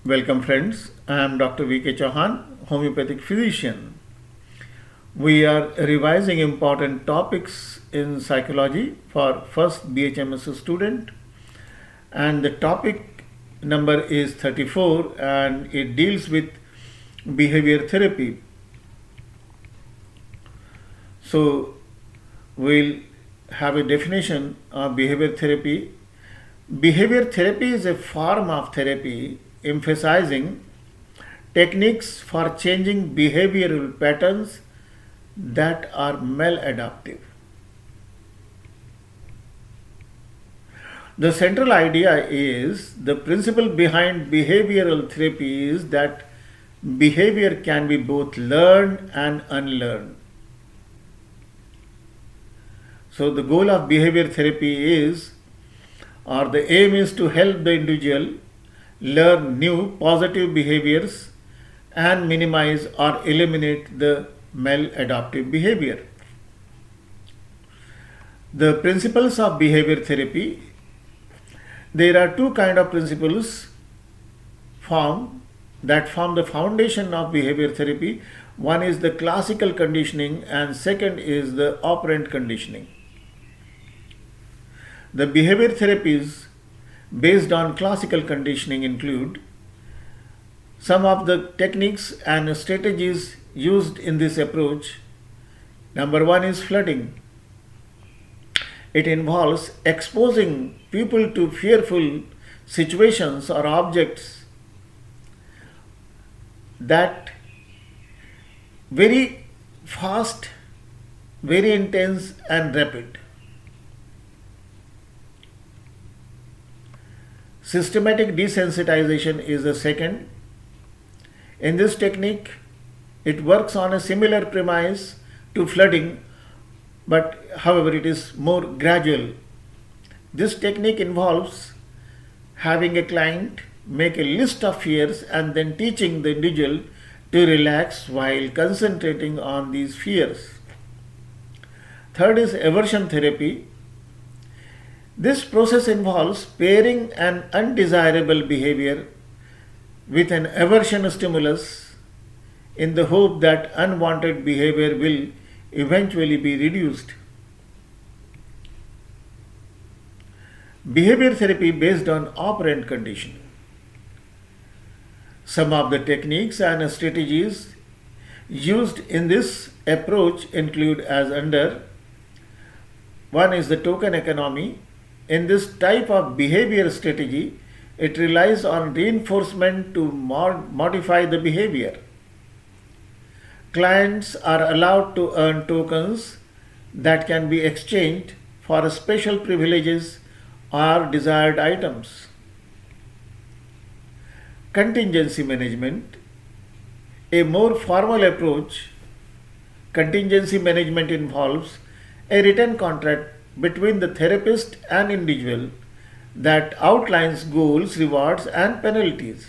Welcome friends, I am Dr. V.K. Chauhan, homeopathic physician. We are revising important topics in psychology for first BHMS student, and the topic number is 34 and it deals with behavior therapy. So we'll have a definition of behavior therapy. Behavior therapy is a form of therapy emphasizing techniques for changing behavioral patterns that are maladaptive. The central idea is the principle behind behavioral therapy is that behavior can be both learned and unlearned. So the goal of behavior therapy is, or the aim is to help the individual learn new positive behaviors and minimize or eliminate the maladaptive behavior. The principles of behavior therapy, there are two kinds of principles that form the foundation of behavior therapy. One is the classical conditioning and second is the operant conditioning. The behavior therapies based on classical conditioning include some of the techniques and strategies used in this approach. Number one is flooding. It involves exposing people to fearful situations or objects that very fast, very intense and rapid. Systematic desensitization is the second. In this technique, it works on a similar premise to flooding, but however it is more gradual. This technique involves having a client make a list of fears and then teaching the individual to relax while concentrating on these fears. Third is aversion therapy. This process involves pairing an undesirable behavior with an aversion stimulus in the hope that unwanted behavior will eventually be reduced. Behavior therapy based on operant conditioning. Some of the techniques and strategies used in this approach include as under. One is the token economy. In this type of behavior strategy, it relies on reinforcement to modify the behavior. Clients are allowed to earn tokens that can be exchanged for special privileges or desired items. Contingency management. A more formal approach, contingency management involves a written contract between the therapist and individual that outlines goals, rewards, and penalties.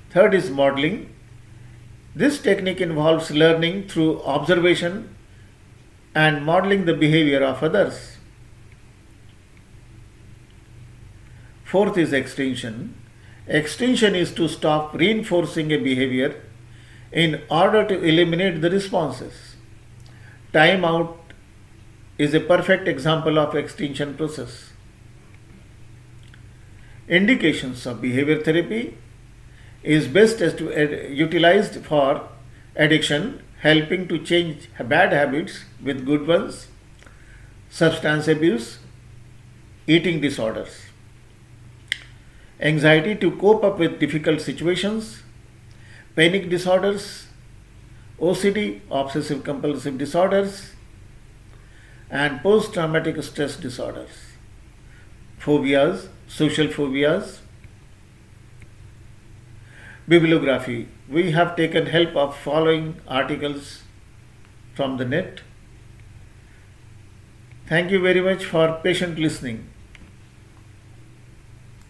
Third is modeling. This technique involves learning through observation and modeling the behavior of others. Fourth is extinction. Extinction is to stop reinforcing a behavior in order to eliminate the responses. Time out is a perfect example of extinction process. Indications of behavior therapy is best as to utilized for addiction, helping to change bad habits with good ones, substance abuse, eating disorders, anxiety to cope up with difficult situations, panic disorders, OCD, obsessive compulsive disorders, and post-traumatic stress disorders, phobias, social phobias. Bibliography. We have taken help of following articles from the net. Thank you very much for patient listening.